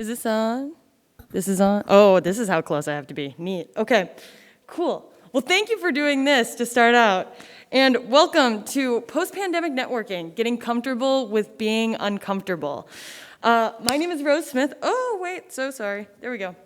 Is this on? This is on? Oh, this is how close I have to be. Neat. Okay, cool. Well, thank you for doing this to start out. And welcome to Post-Pandemic Networking, getting comfortable with being uncomfortable. My name is Rose Smith. Oh, wait, so sorry. There we go.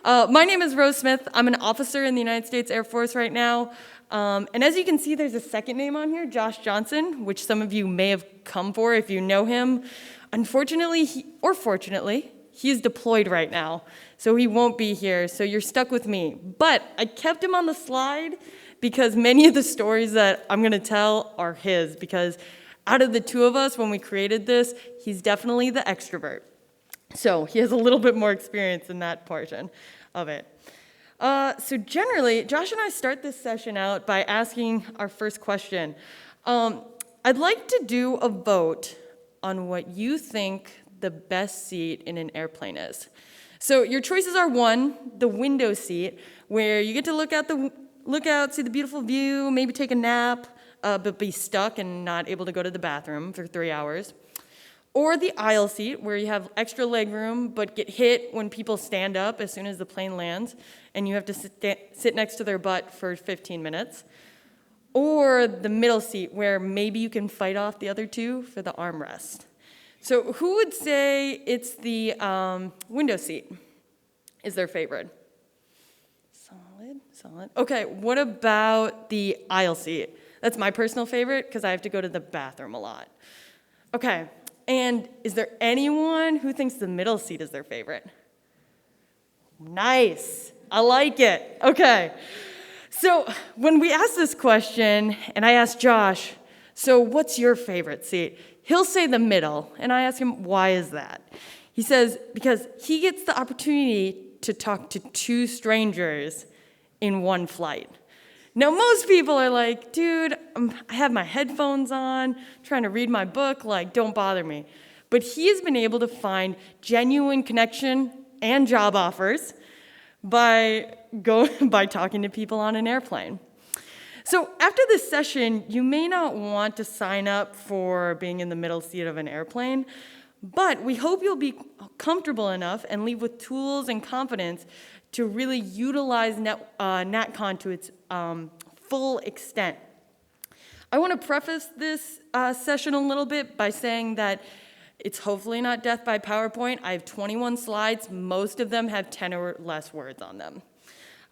My name is Rose Smith. I'm an officer in the United States Air Force right now. And as you can see, there's a second name on here, Josh Johnson, which some of you may have come for if you know him. Unfortunately, or fortunately, he's deployed right now, so he won't be here, so you're stuck with me. But I kept him on the slide because many of the stories that I'm gonna tell are his, because out of the two of us, when we created this, he's definitely the extrovert. So he has a little bit more experience in that portion of it. So generally, Josh and I start this session out by asking our first question. I'd like to do a vote on what you think the best seat in an airplane is. So your choices are: one, the window seat, where you get to look out, see the beautiful view, maybe take a nap, but be stuck and not able to go to the bathroom for 3 hours. Or the aisle seat, where you have extra leg room, but get hit when people stand up as soon as the plane lands, and you have to sit next to their butt for 15 minutes. Or the middle seat, where maybe you can fight off the other two for the armrest. So who would say it's the window seat is their favorite? Solid. Okay, what about the aisle seat? That's my personal favorite because I have to go to the bathroom a lot. Okay, and is there anyone who thinks the middle seat is their favorite? Nice, I like it. Okay, so when we asked this question, and I asked Josh, so what's your favorite seat? He'll say the middle, and I ask him, why is that? He says, because he gets the opportunity to talk to two strangers in one flight. Now, most people are like, dude, I have my headphones on, trying to read my book, like, don't bother me. But he has been able to find genuine connection and job offers by talking to people on an airplane. So after this session, you may not want to sign up for being in the middle seat of an airplane, but we hope you'll be comfortable enough and leave with tools and confidence to really utilize NatCon to its full extent. I want to preface this session a little bit by saying that it's hopefully not death by PowerPoint. I have 21 slides. Most of them have 10 or less words on them.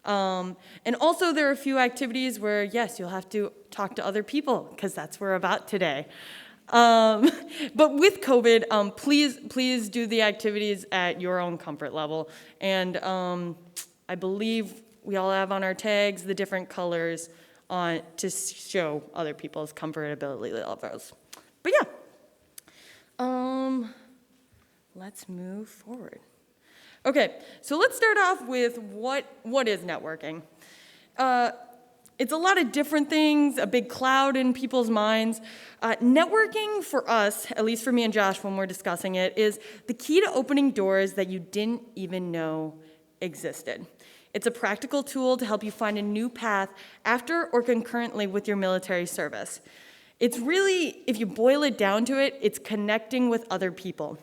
And also there are a few activities where, yes, you'll have to talk to other people, because that's what we're about today. But with COVID, please do the activities at your own comfort level. And I believe we all have on our tags the different colors to show other people's comfortability levels. But yeah, let's move forward. Okay, so let's start off with what is networking. It's a lot of different things, a big cloud in people's minds. Networking for us, at least for me and Josh when we're discussing it, is the key to opening doors that you didn't even know existed. It's a practical tool to help you find a new path after or concurrently with your military service. It's really, if you boil it down to it, it's connecting with other people.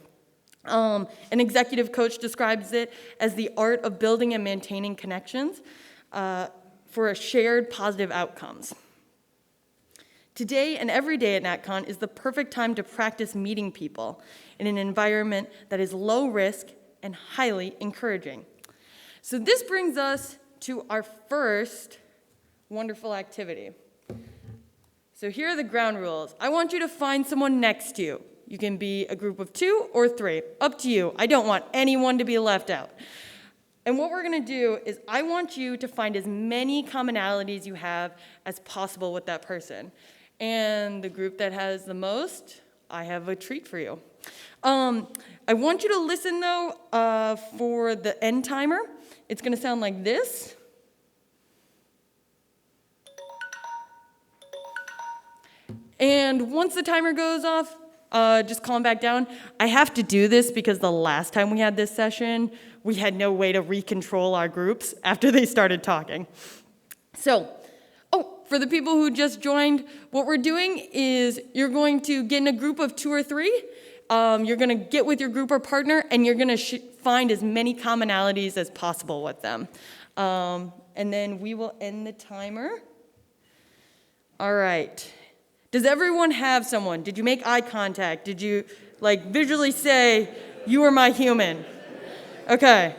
An executive coach describes it as the art of building and maintaining connections for a shared positive outcomes. Today and every day at NatCon is the perfect time to practice meeting people in an environment that is low risk and highly encouraging. So this brings us to our first wonderful activity. So here are the ground rules. I want you to find someone next to you. You can be a group of 2 or 3, up to you. I don't want anyone to be left out. And what we're gonna do is I want you to find as many commonalities you have as possible with that person. And the group that has the most, I have a treat for you. I want you to listen though for the end timer. It's gonna sound like this. And once the timer goes off, just calm back down. I have to do this because the last time we had this session, we had no way to recontrol our groups after they started talking. So, for the people who just joined, what we're doing is you're going to get in a group of 2 or 3, You're going to get with your group or partner, and you're going to find as many commonalities as possible with them. And then we will end the timer. All right. Does everyone have someone? Did you make eye contact? Did you visually say, "You are my human"? Okay.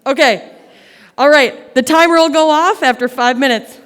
Okay. All right. The timer will go off after 5 minutes.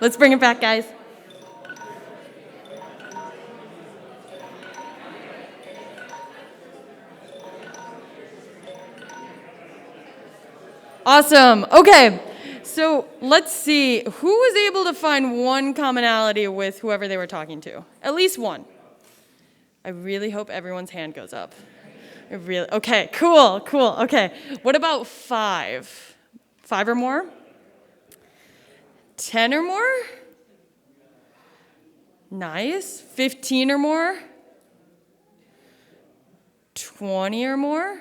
Let's bring it back, guys. Awesome. Okay. So let's see. Who was able to find one commonality with whoever they were talking to? At least one. I really hope everyone's hand goes up. Okay, cool. Okay. What about 5? 5 or more? 10 or more? Nice. 15 or more? 20 or more?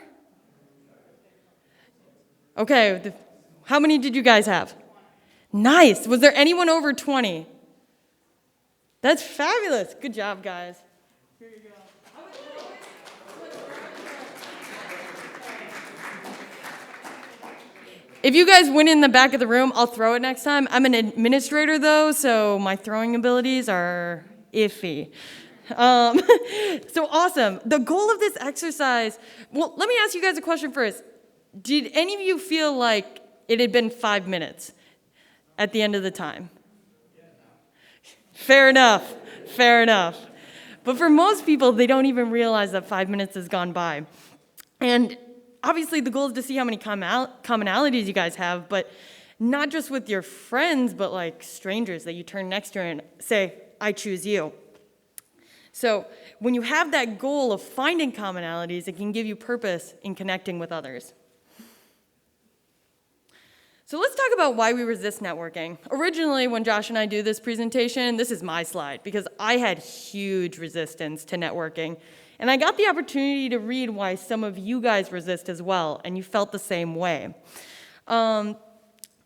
Okay, how many did you guys have? Nice. Was there anyone over 20? That's fabulous. Good job, guys. Here you go. If you guys win in the back of the room, I'll throw it next time. I'm an administrator, though, so my throwing abilities are iffy. So awesome. The goal of this exercise, well, let me ask you guys a question first. Did any of you feel like it had been 5 minutes at the end of the time? Fair enough. But for most people, they don't even realize that 5 minutes has gone by. And obviously, the goal is to see how many commonalities you guys have, but not just with your friends, but like strangers that you turn next to and say, I choose you. So when you have that goal of finding commonalities, it can give you purpose in connecting with others. So let's talk about why we resist networking. Originally, when Josh and I do this presentation, this is my slide because I had huge resistance to networking. And I got the opportunity to read why some of you guys resist as well, and you felt the same way. Some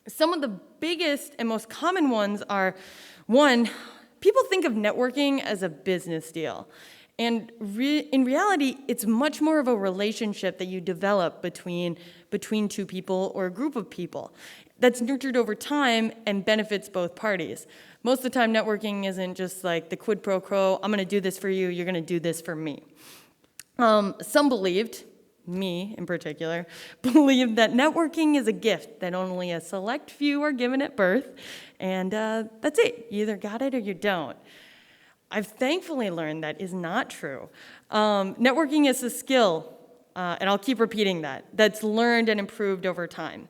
of the biggest and most common ones are, 1, people think of networking as a business deal. And in reality, it's much more of a relationship that you develop between 2 people or a group of people that's nurtured over time and benefits both parties. Most of the time, networking isn't just like the quid pro quo, I'm going to do this for you, you're going to do this for me. Some believed, me in particular, believed that networking is a gift that only a select few are given at birth, and that's it. You either got it or you don't. I've thankfully learned that is not true. Networking is a skill, and I'll keep repeating that, that's learned and improved over time.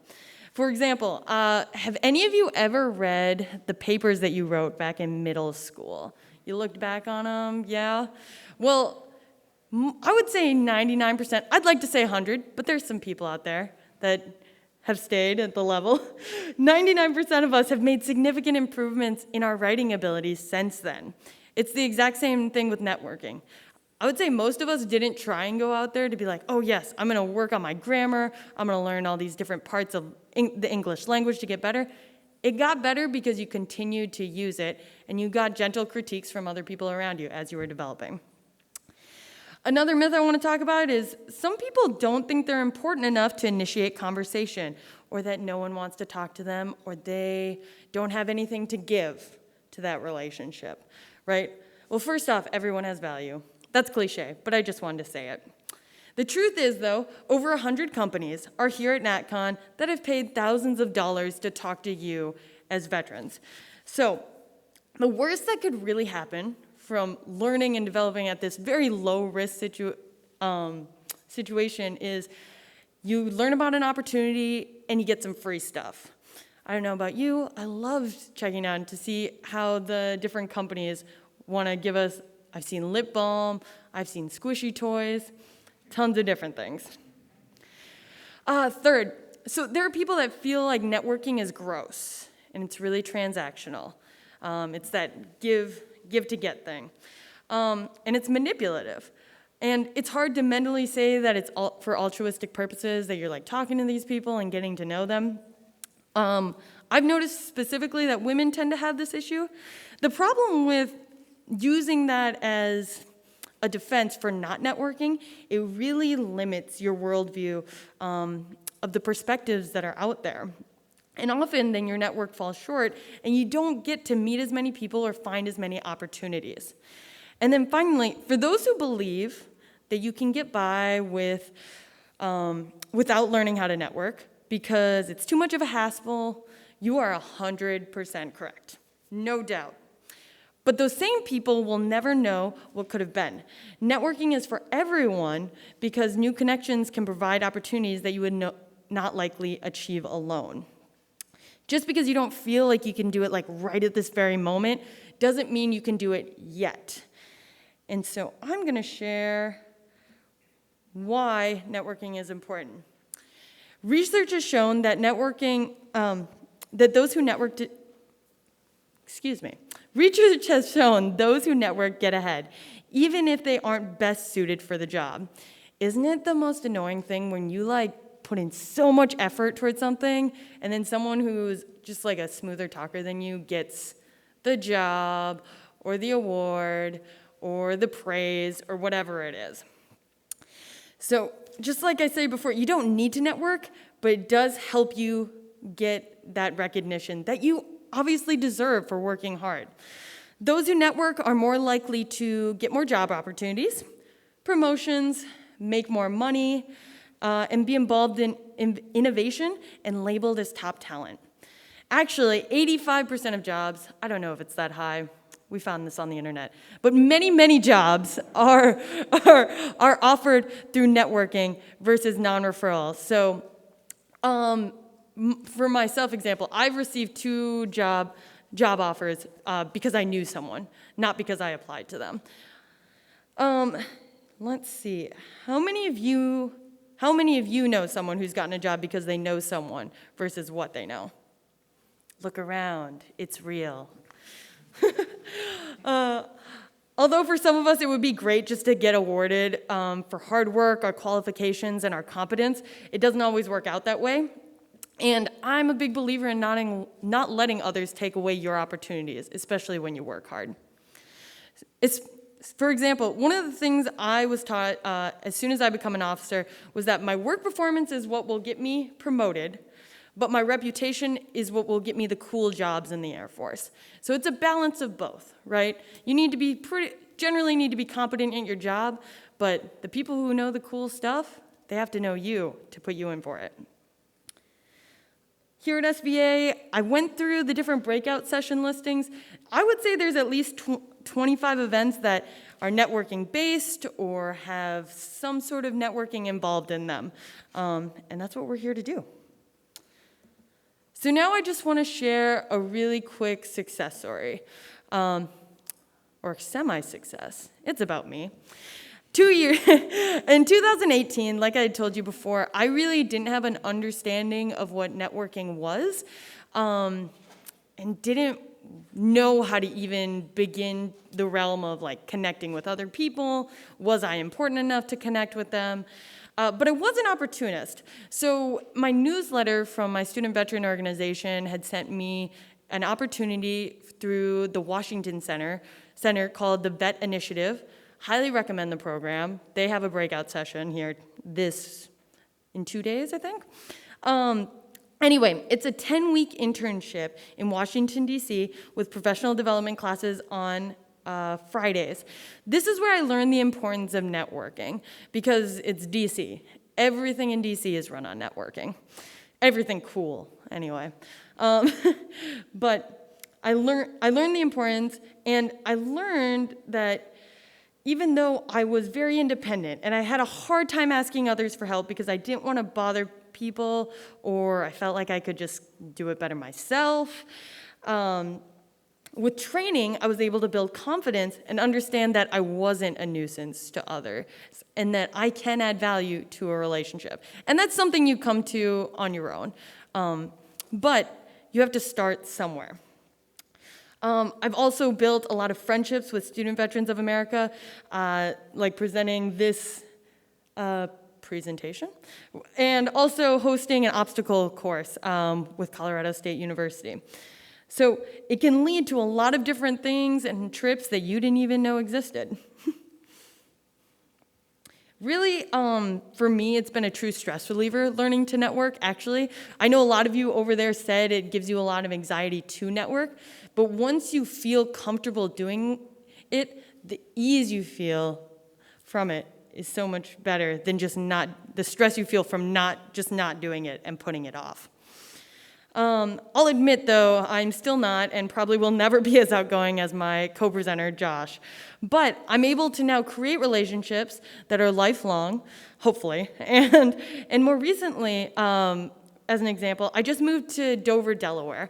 For example, have any of you ever read the papers that you wrote back in middle school? You looked back on them, yeah? Well, I would say 99%. I'd like to say 100, but there's some people out there that have stayed at the level. 99% of us have made significant improvements in our writing abilities since then. It's the exact same thing with networking. I would say most of us didn't try and go out there to be like, oh yes, I'm going to work on my grammar, I'm going to learn all these different parts of the English language to get better. It got better because you continued to use it, and you got gentle critiques from other people around you as you were developing. Another myth I want to talk about is some people don't think they're important enough to initiate conversation, or that no one wants to talk to them, or they don't have anything to give to that relationship, right? Well, first off, everyone has value. That's cliche, but I just wanted to say it. The truth is, though, over 100 companies are here at NatCon that have paid thousands of dollars to talk to you as veterans. So the worst that could really happen from learning and developing at this very low-risk situation is you learn about an opportunity and you get some free stuff. I don't know about you, I loved checking out to see how the different companies want to give us. I've seen lip balm, I've seen squishy toys, tons of different things. Third, so there are people that feel like networking is gross and it's really transactional. It's that give to get thing. And it's manipulative. And it's hard to mentally say that it's for altruistic purposes, that you're like talking to these people and getting to know them. I've noticed specifically that women tend to have this issue. The problem with using that as a defense for not networking, it really limits your worldview of the perspectives that are out there. And often then your network falls short and you don't get to meet as many people or find as many opportunities. And then finally, for those who believe that you can get by with without learning how to network because it's too much of a hassle, you are 100% correct. no doubt. But those same people will never know what could have been. Networking is for everyone because new connections can provide opportunities that you would not likely achieve alone. Just because you don't feel like you can do it like right at this very moment doesn't mean you can do it yet. And so I'm going to share why networking is important. Research has shown that Research has shown those who network get ahead, even if they aren't best suited for the job. Isn't it the most annoying thing when you put in so much effort towards something and then someone who's just like a smoother talker than you gets the job or the award or the praise or whatever it is? So just like I said before, you don't need to network, but it does help you get that recognition that you obviously deserve for working hard. Those who network are more likely to get more job opportunities, promotions, make more money, and be involved in innovation and labeled as top talent. Actually, 85% of jobs, I don't know if it's that high, we found this on the internet, but many, many jobs are offered through networking versus non-referral. So for myself, example, I've received 2 job offers because I knew someone, not because I applied to them. Let's see, how many of you know someone who's gotten a job because they know someone versus what they know? Look around, it's real. Although for some of us it would be great just to get awarded for hard work, our qualifications, and our competence, it doesn't always work out that way. And I'm a big believer in not letting others take away your opportunities, especially when you work hard. For example, one of the things I was taught as soon as I become an officer was that my work performance is what will get me promoted, but my reputation is what will get me the cool jobs in the Air Force. So it's a balance of both, right? You generally need to be competent in your job, but the people who know the cool stuff, they have to know you to put you in for it. Here at SBA, I went through the different breakout session listings. I would say there's at least 25 events that are networking based or have some sort of networking involved in them. And that's what we're here to do. So now I just want to share a really quick success story, or semi-success. It's about me. In 2018, like I had told you before, I really didn't have an understanding of what networking was, and didn't know how to even begin the realm of connecting with other people. Was I important enough to connect with them? But I was an opportunist. So my newsletter from my student veteran organization had sent me an opportunity through the Washington Center called the Vet Initiative. Highly recommend the program. They have a breakout session here in 2 days, I think. Anyway, it's a 10-week internship in Washington, D.C. with professional development classes on Fridays. This is where I learned the importance of networking because it's D.C. Everything in D.C. is run on networking. Everything cool, anyway. But I learned the importance, and I learned that even though I was very independent and I had a hard time asking others for help because I didn't want to bother people or I felt like I could just do it better myself, with training, I was able to build confidence and understand that I wasn't a nuisance to others and that I can add value to a relationship. And that's something you come to on your own. But you have to start somewhere. I've also built a lot of friendships with Student Veterans of America, like presenting this presentation, and also hosting an obstacle course with Colorado State University. So it can lead to a lot of different things and trips that you didn't even know existed. Really, for me, it's been a true stress reliever learning to network, actually. I know a lot of you over there said it gives you a lot of anxiety to network, but once you feel comfortable doing it, the ease you feel from it is so much better than the stress you feel from not doing it and putting it off. I'll admit, though, I'm still not and probably will never be as outgoing as my co-presenter, Josh. But I'm able to now create relationships that are lifelong, hopefully. And more recently, as an example, I just moved to Dover, Delaware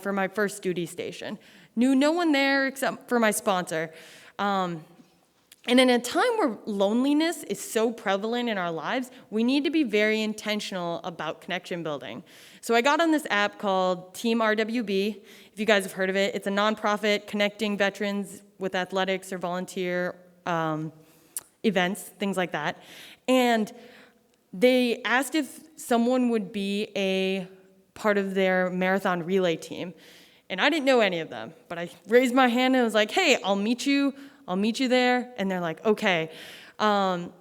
for my first duty station. Knew no one there except for my sponsor. And in a time where loneliness is so prevalent in our lives, we need to be very intentional about connection building. So I got on this app called Team RWB. If you guys have heard of it, it's a nonprofit connecting veterans with athletics or volunteer events, things like that. And they asked if someone would be a part of their marathon relay team. And I didn't know any of them, but I raised my hand and was like, hey, I'll meet you there. And they're like, okay. So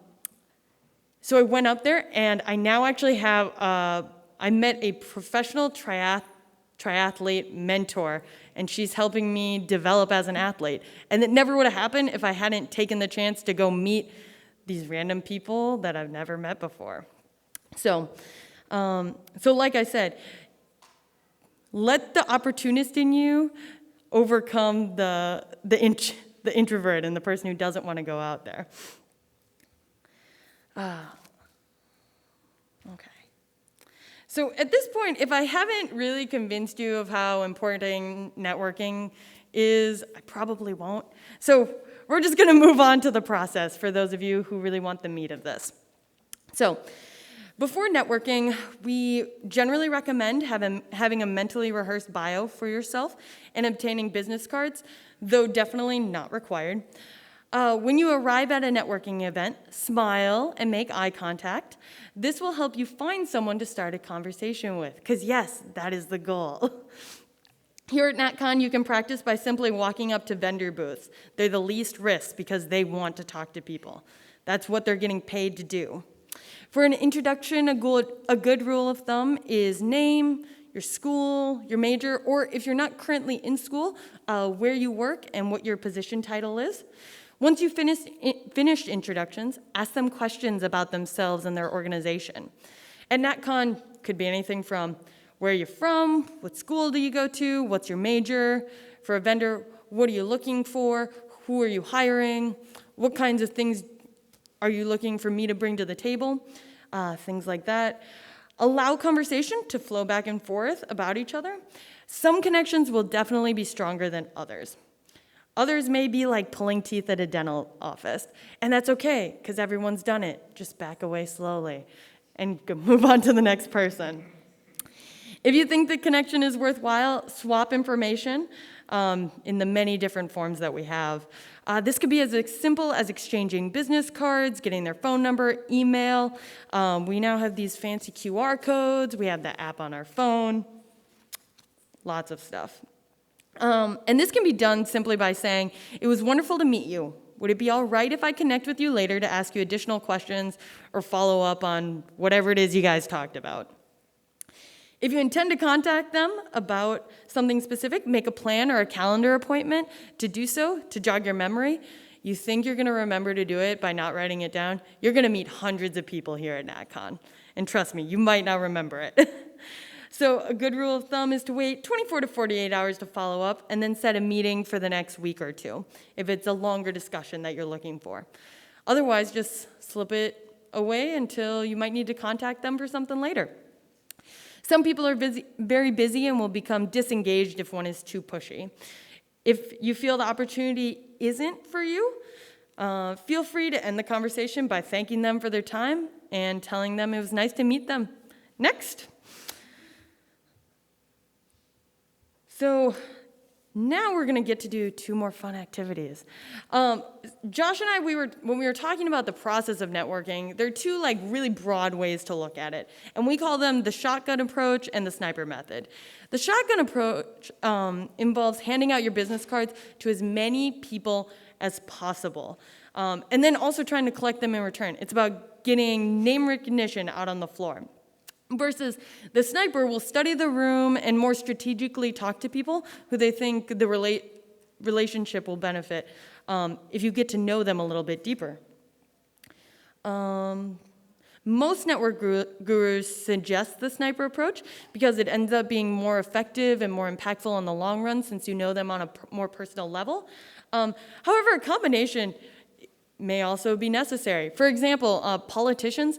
I went up there, and I now actually have, I met a professional triathlete mentor, and she's helping me develop as an athlete. And it never would have happened if I hadn't taken the chance to go meet these random people that I've never met before. So like I said, let the opportunist in you overcome the introvert and the person who doesn't want to go out there. Okay. So at this point, if I haven't really convinced you of how important networking is, I probably won't. So we're just going to move on to the process for those of you who really want the meat of this. So before networking, we generally recommend having a mentally rehearsed bio for yourself and obtaining business cards, though definitely not required. When you arrive at a networking event, smile and make eye contact. This will help you find someone to start a conversation with, because yes, that is the goal. Here at NatCon, you can practice by simply walking up to vendor booths. They're the least risk because they want to talk to people. That's what they're getting paid to do. For an introduction, a good rule of thumb is name, your school, your major, or if you're not currently in school, where you work and what your position title is. Once you've finished introductions, ask them questions about themselves and their organization. At NatCon, could be anything from where are you from, what school do you go to, what's your major. For a vendor, what are you looking for, who are you hiring, what kinds of things are you looking for me to bring to the table, things like that. Allow conversation to flow back and forth about each other. Some connections will definitely be stronger than others. Others may be like pulling teeth at a dental office, and that's okay, because everyone's done it. Just back away slowly and move on to the next person. If you think the connection is worthwhile, swap information in the many different forms that we have. This could be as simple as exchanging business cards, getting their phone number, email. We now have these fancy QR codes. We have the app on our phone. Lots of stuff. And this can be done simply by saying, it was wonderful to meet you. Would it be all right if I connect with you later to ask you additional questions or follow up on whatever it is you guys talked about? If you intend to contact them about something specific, make a plan or a calendar appointment to do so, to jog your memory. You think you're going to remember to do it by not writing it down? You're going to meet hundreds of people here at NatCon. And trust me, you might not remember it. So a good rule of thumb is to wait 24 to 48 hours to follow up and then set a meeting for the next week or two, if it's a longer discussion that you're looking for. Otherwise, just slip it away until you might need to contact them for something later. Some people are very busy and will become disengaged if one is too pushy. If you feel the opportunity isn't for you, feel free to end the conversation by thanking them for their time and telling them it was nice to meet them. Next. So now we're going to get to do two more fun activities. Josh and I, when we were talking about the process of networking, there are two really broad ways to look at it. And we call them the shotgun approach and the sniper method. The shotgun approach involves handing out your business cards to as many people as possible. And then also trying to collect them in return. It's about getting name recognition out on the floor. Versus the sniper will study the room and more strategically talk to people who they think the relationship will benefit if you get to know them a little bit deeper. Most network gurus suggest the sniper approach because it ends up being more effective and more impactful in the long run since you know them on a more personal level. However, a combination may also be necessary. For example, politicians,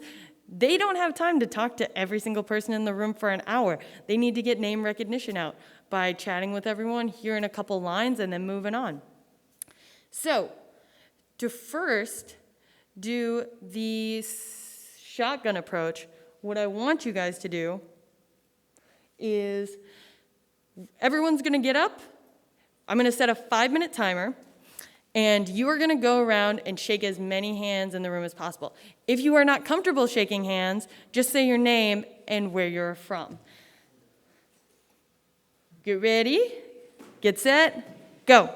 they don't have time to talk to every single person in the room for an hour. They need to get name recognition out by chatting with everyone, hearing a couple lines, and then moving on. So, to first do the shotgun approach, what I want you guys to do is everyone's going to get up. I'm going to set a 5-minute timer, and you are going to go around and shake as many hands in the room as possible. If you are not comfortable shaking hands, just say your name and where you're from. Get ready, get set, go.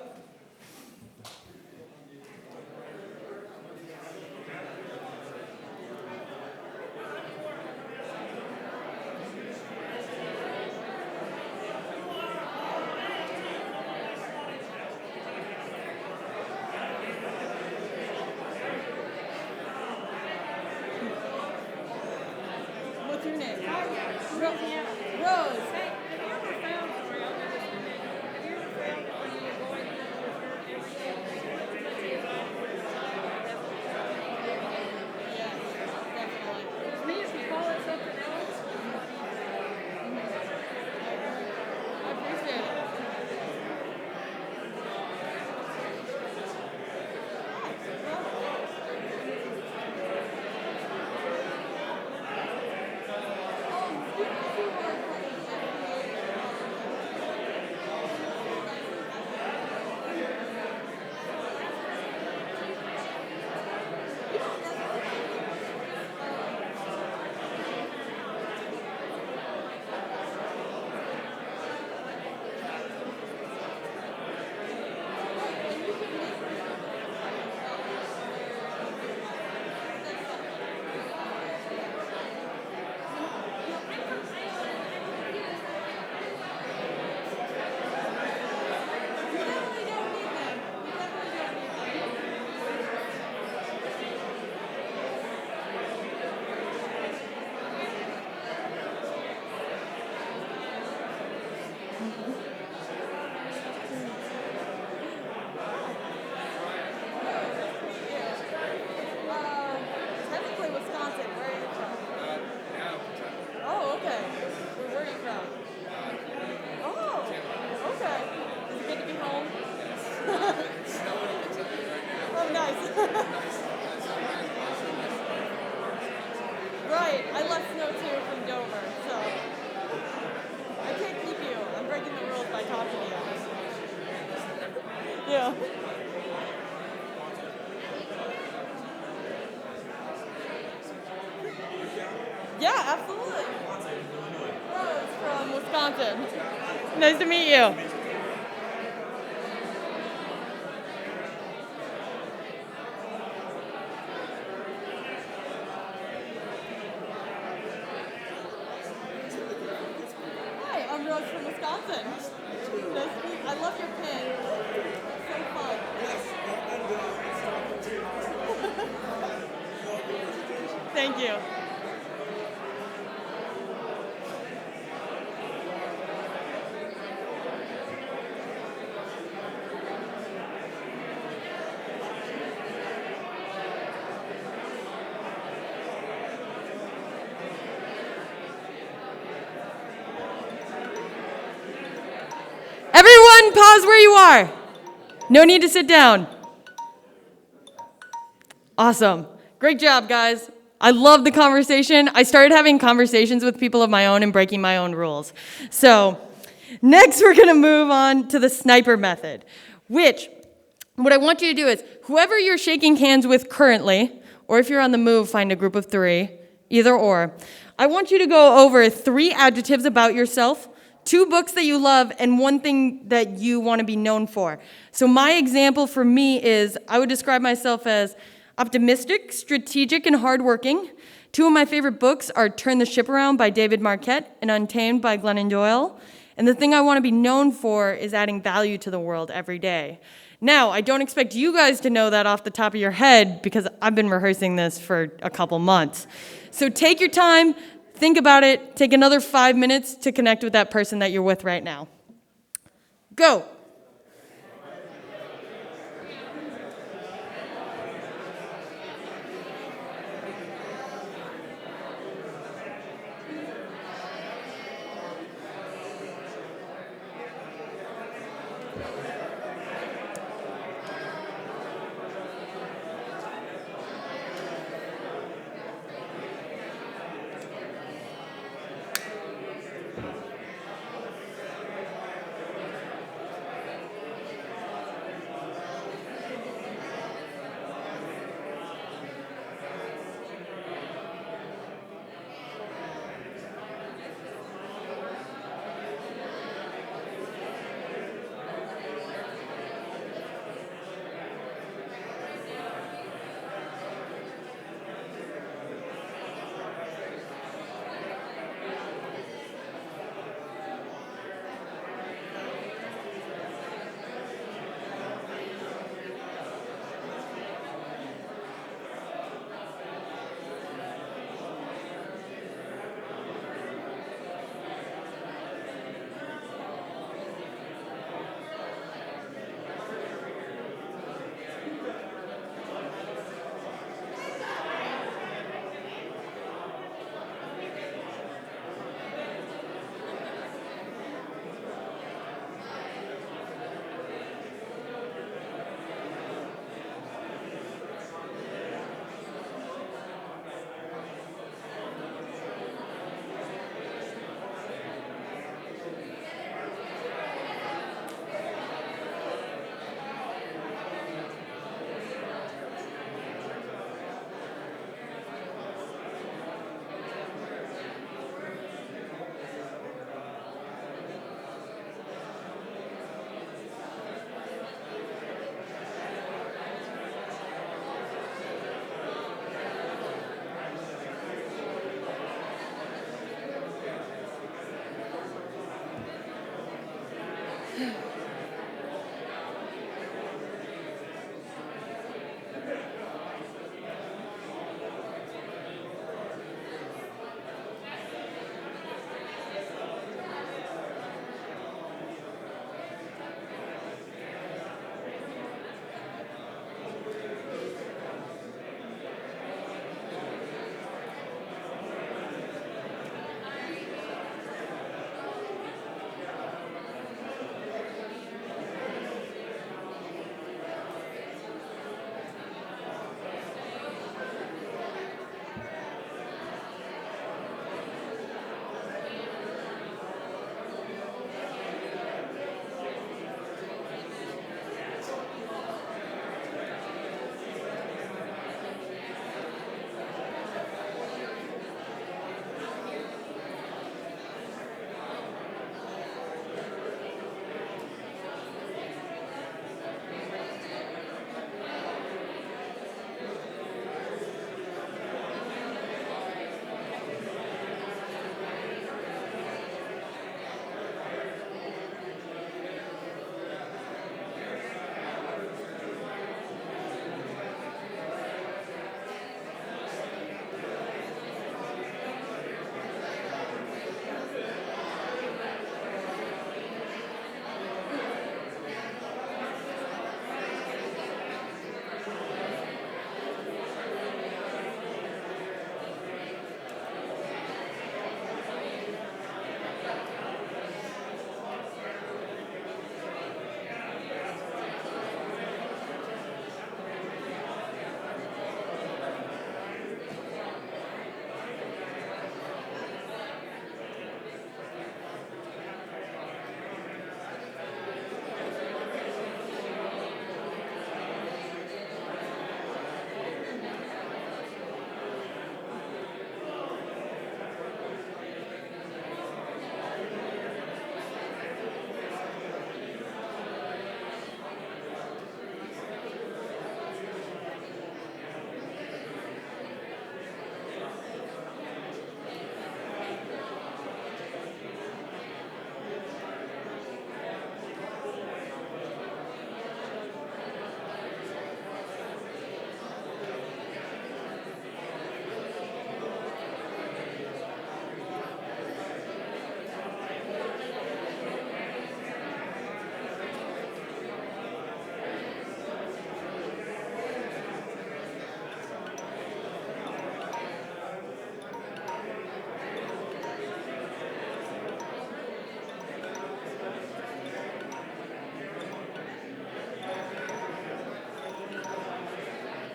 What's your name? Rose. Hey, have you ever found, sorry, I'll do this in a minute. Have you ever found that when you're going through every day, Yes, definitely. for me, if you call it something else, I appreciate it. Technically Wisconsin. Where are you from? Oh, okay. Where are you from? Oh, okay. Is it good to be home? Oh, nice. Right. I left snow too from Dover, so I can't keep you. I'm breaking the rules by talking to you. Yeah. Yeah, absolutely. Rose from Wisconsin. Nice to meet you. Hi, I'm Rose from Wisconsin. Nice to meet you. I love your pin. It's so fun. Thank you. Everyone, pause where you are. No need to sit down. Awesome. Great job, guys. I love the conversation. I started having conversations with people of my own and breaking my own rules. So next we're going to move on to the sniper method, which what I want you to do is whoever you're shaking hands with currently, or if you're on the move, find a group of 3, either or. I want you to go over 3 adjectives about yourself, 2 books that you love, and 1 thing that you want to be known for. So my example for me is I would describe myself as optimistic, strategic, and hardworking. 2 of my favorite books are Turn the Ship Around by David Marquette and Untamed by Glennon Doyle. And the thing I want to be known for is adding value to the world every day. Now, I don't expect you guys to know that off the top of your head because I've been rehearsing this for a couple months. So take your time, think about it, take another 5 minutes to connect with that person that you're with right now. Go.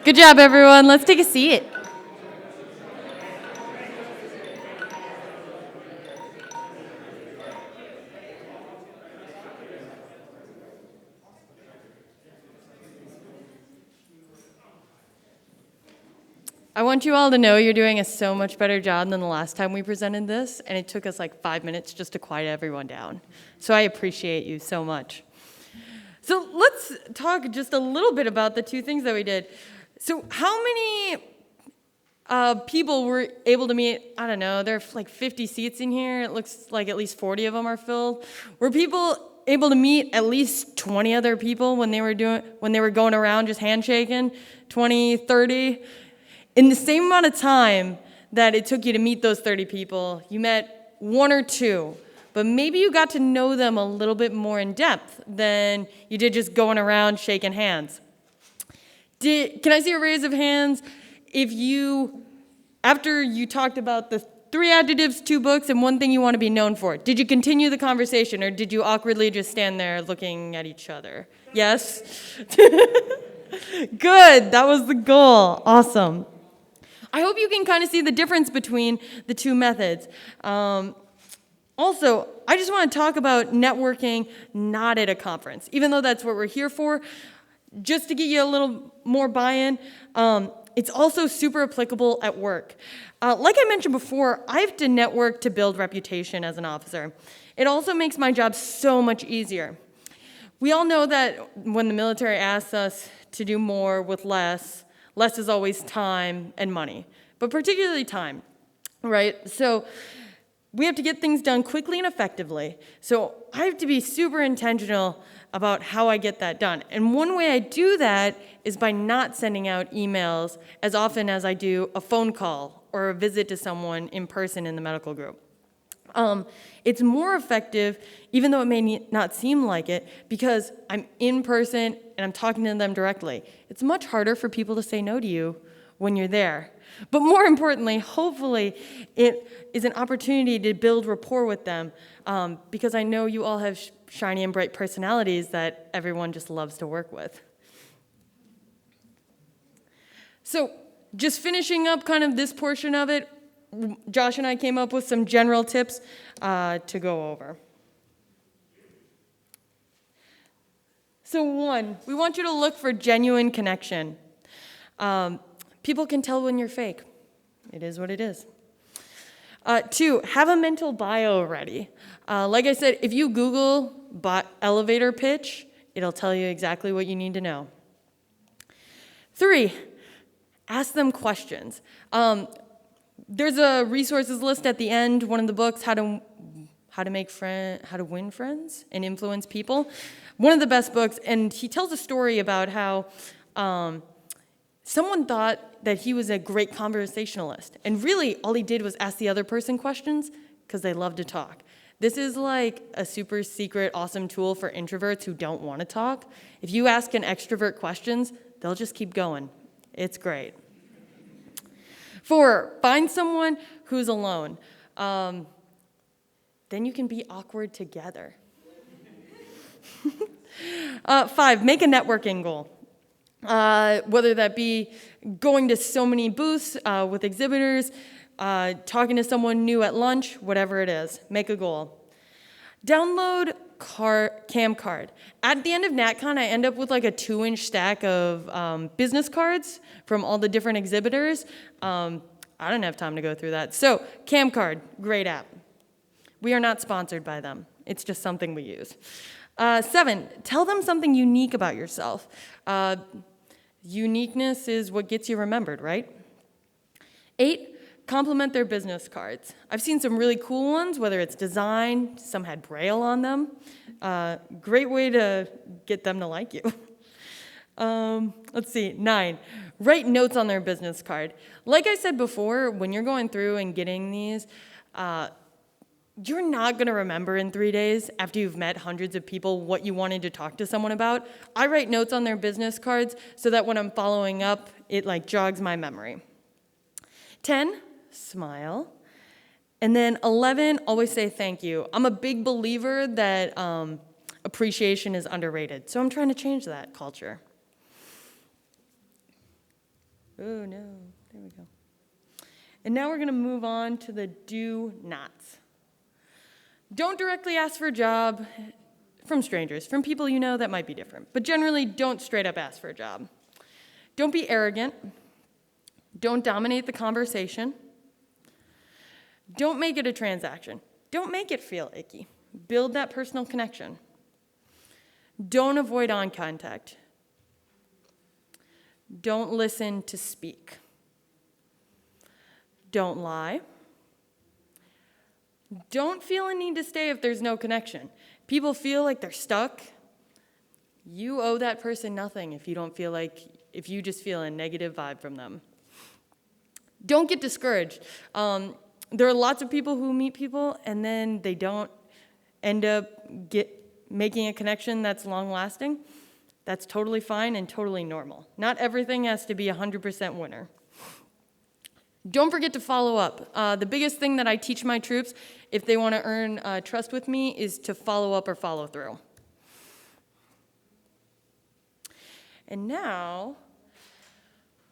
Good job, everyone. Let's take a seat. I want you all to know you're doing a so much better job than the last time we presented this, and it took us like 5 minutes just to quiet everyone down. So I appreciate you so much. So let's talk just a little bit about the two things that we did. So how many people were able to meet? I don't know, there are like 50 seats in here. It looks like at least 40 of them are filled. Were people able to meet at least 20 other people when they were going around just handshaking? 20, 30? In the same amount of time that it took you to meet those 30 people, you met one or two, but maybe you got to know them a little bit more in depth than you did just going around shaking hands. Can I see a raise of hands if after you talked about the 3 adjectives, 2 books, and 1 thing you want to be known for, did you continue the conversation, or did you awkwardly just stand there looking at each other? Yes? Good, that was the goal. Awesome. I hope you can kind of see the difference between the 2 methods. Also, I just want to talk about networking not at a conference, even though that's what we're here for. Just to get you a little more buy-in, it's also super applicable at work. Like I mentioned before, I have to network to build reputation as an officer. It also makes my job so much easier. We all know that when the military asks us to do more with less is always time and money, but particularly time, right? So we have to get things done quickly and effectively. So I have to be super intentional about how I get that done. And one way I do that is by not sending out emails as often as I do a phone call or a visit to someone in person in the medical group. It's more effective, even though it may not seem like it, because I'm in person and I'm talking to them directly. It's much harder for people to say no to you when you're there. But more importantly, hopefully, it is an opportunity to build rapport with them, because I know you all have shiny and bright personalities that everyone just loves to work with. So just finishing up kind of this portion of it, Josh and I came up with some general tips to go over. So 1, we want you to look for genuine connection. People can tell when you're fake. It is what it is. 2, have a mental bio ready. Like I said, if you Google elevator pitch, it'll tell you exactly what you need to know. 3, ask them questions. There's a resources list at the end, one of the books, how to win friends and influence people. One of the best books, and he tells a story about how someone thought that he was a great conversationalist, and really all he did was ask the other person questions because they love to talk. This is like a super secret, awesome tool for introverts who don't want to talk. If you ask an extrovert questions, they'll just keep going. It's great. 4, find someone who's alone. Then you can be awkward together. 5, make a networking goal. Whether that be going to so many booths with exhibitors, talking to someone new at lunch, whatever it is, make a goal. Download Camcard. At the end of NatCon, I end up with like a 2-inch stack of business cards from all the different exhibitors. I don't have time to go through that. So Camcard, great app. We are not sponsored by them. It's just something we use. 7, tell them something unique about yourself. Uniqueness is what gets you remembered, right? 8, compliment their business cards. I've seen some really cool ones, whether it's design, some had Braille on them. Great way to get them to like you. Let's see, 9, write notes on their business card. Like I said before, when you're going through and getting these, you're not going to remember in 3 days after you've met hundreds of people what you wanted to talk to someone about. I write notes on their business cards so that when I'm following up, it like jogs my memory. 10, smile. And then 11, always say thank you. I'm a big believer that appreciation is underrated, so I'm trying to change that culture. Oh, no. There we go. And now we're going to move on to the do nots. Don't directly ask for a job from strangers, from people you know. That might be different. But generally, don't straight up ask for a job. Don't be arrogant. Don't dominate the conversation. Don't make it a transaction. Don't make it feel icky. Build that personal connection. Don't avoid eye contact. Don't listen to speak. Don't lie. Don't feel a need to stay if there's no connection. People feel like they're stuck. You owe that person nothing if you just feel a negative vibe from them. Don't get discouraged. There are lots of people who meet people and then they don't end up making a connection that's long-lasting. That's totally fine and totally normal. Not everything has to be 100% winner. Don't forget to follow up. The biggest thing that I teach my troops, if they want to earn trust with me, is to follow up or follow through. And now,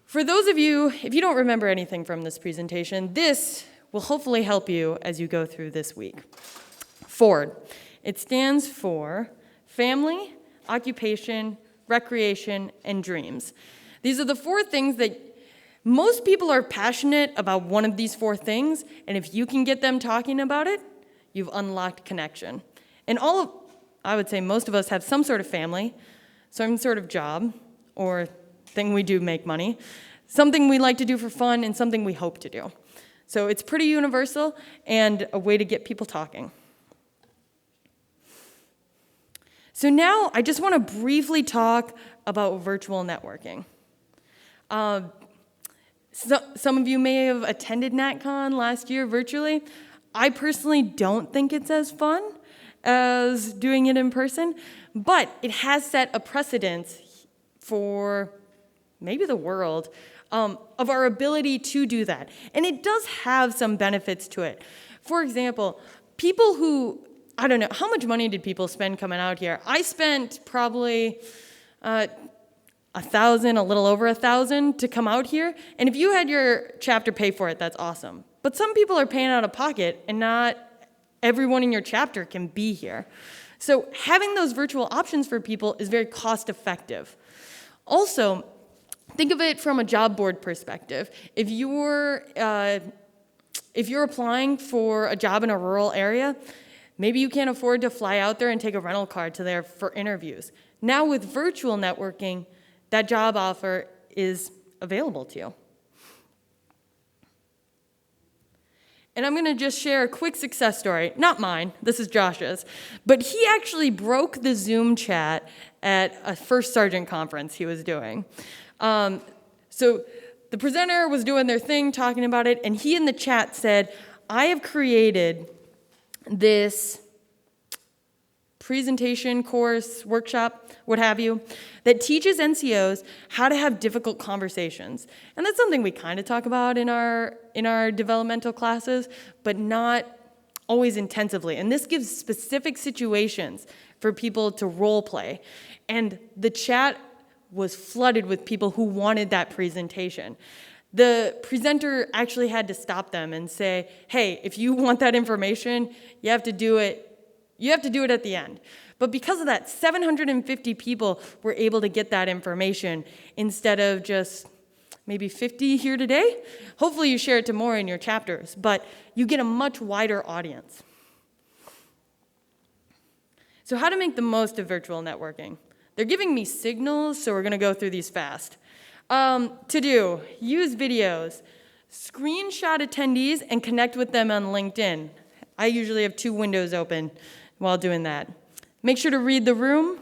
for those of you, if you don't remember anything from this presentation, this will hopefully help you as you go through this week. FORD. It stands for family, occupation, recreation, and dreams. These are the 4 things that most people are passionate about one of these 4 things, and if you can get them talking about it, you've unlocked connection. And I would say most of us have some sort of family, some sort of job, or thing we do make money, something we like to do for fun, and something we hope to do. So it's pretty universal and a way to get people talking. So now I just want to briefly talk about virtual networking. Some of you may have attended NatCon last year virtually. I personally don't think it's as fun as doing it in person, but it has set a precedence for maybe the world of our ability to do that. And it does have some benefits to it. For example, people who, I don't know, how much money did people spend coming out here? I spent probably $1,000, a little over $1,000 to come out here. And if you had your chapter pay for it, that's awesome. But some people are paying out of pocket and not everyone in your chapter can be here. So having those virtual options for people is very cost effective. Also, think of it from a job board perspective. If you're applying for a job in a rural area, maybe you can't afford to fly out there and take a rental car to there for interviews. Now with virtual networking, that job offer is available to you. And I'm going to just share a quick success story. Not mine, this is Josh's. But he actually broke the Zoom chat at a First Sergeant conference he was doing. So the presenter was doing their thing, talking about it, and he in the chat said, I have created this presentation, course, workshop, what have you, that teaches NCOs how to have difficult conversations. And that's something we kind of talk about in our developmental classes, but not always intensively. And this gives specific situations for people to role play. And the chat was flooded with people who wanted that presentation. The presenter actually had to stop them and say, hey, if you want that information, you have to do it at the end. But because of that, 750 people were able to get that information instead of just maybe 50 here today. Hopefully you share it to more in your chapters, but you get a much wider audience. So how to make the most of virtual networking? They're giving me signals, so we're going to go through these fast. To do, use videos, screenshot attendees, and connect with them on LinkedIn. I usually have 2 windows open while doing that. Make sure to read the room,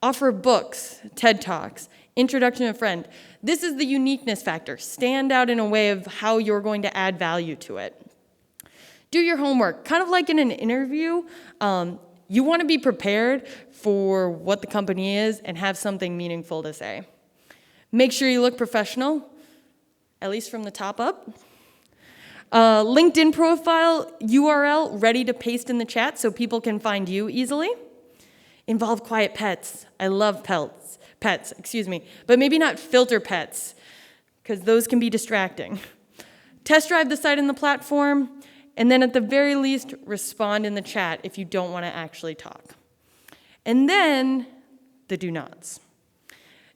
offer books, TED Talks, introduction to a friend. This is the uniqueness factor. Stand out in a way of how you're going to add value to it. Do your homework. Kind of like in an interview, you want to be prepared for what the company is and have something meaningful to say. Make sure you look professional, at least from the top up. LinkedIn profile URL ready to paste in the chat so people can find you easily. Involve quiet pets. I love pets, but maybe not filter pets. because those can be distracting. Test drive the site and the platform, and then at the very least, respond in the chat if you don't want to actually talk. And then the do nots.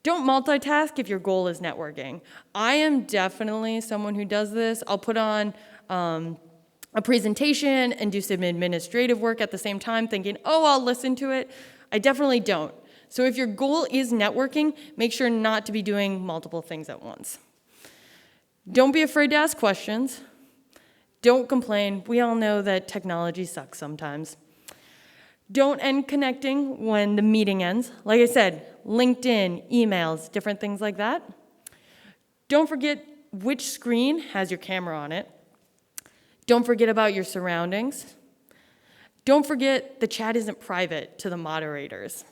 Don't multitask if your goal is networking. I am definitely someone who does this. I'll put on a presentation and do some administrative work at the same time thinking, oh, I'll listen to it. I definitely don't. So if your goal is networking, make sure not to be doing multiple things at once. Don't be afraid to ask questions. Don't complain. We all know that technology sucks sometimes. Don't end connecting when the meeting ends. Like I said, LinkedIn, emails, different things like that. Don't forget which screen has your camera on it. Don't forget about your surroundings. Don't forget the chat isn't private to the moderators.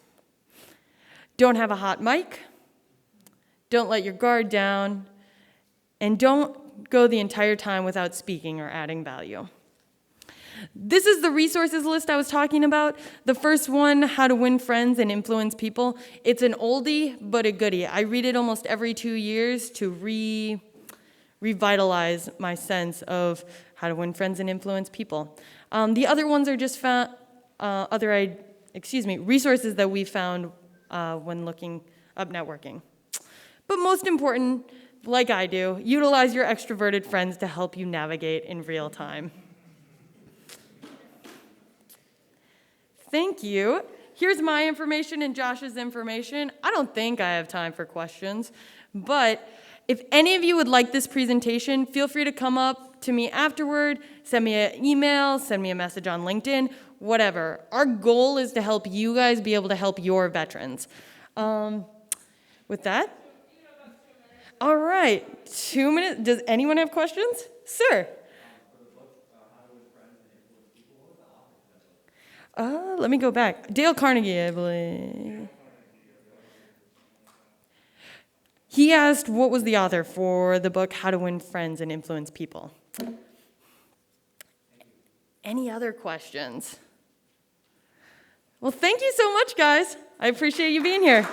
Don't have a hot mic. Don't let your guard down. And don't go the entire time without speaking or adding value. This is the resources list I was talking about. The first one, How to Win Friends and Influence People. It's an oldie, but a goodie. I read it almost every 2 years to revitalize my sense of how to win friends and influence people. The other ones are just resources that we found when looking up networking. But most important, like I do, utilize your extroverted friends to help you navigate in real time. Thank you. Here's my information and Josh's information. I don't think I have time for questions, but if any of you would like this presentation, feel free to come up to me afterward, send me an email, send me a message on LinkedIn, whatever. Our goal is to help you guys be able to help your veterans. With that, all right, 2 minutes. Does anyone have questions? Sir. Let me go back. Dale Carnegie, I believe. He asked what was the author for the book, How to Win Friends and Influence People. Any other questions? Well, thank you so much, guys. I appreciate you being here.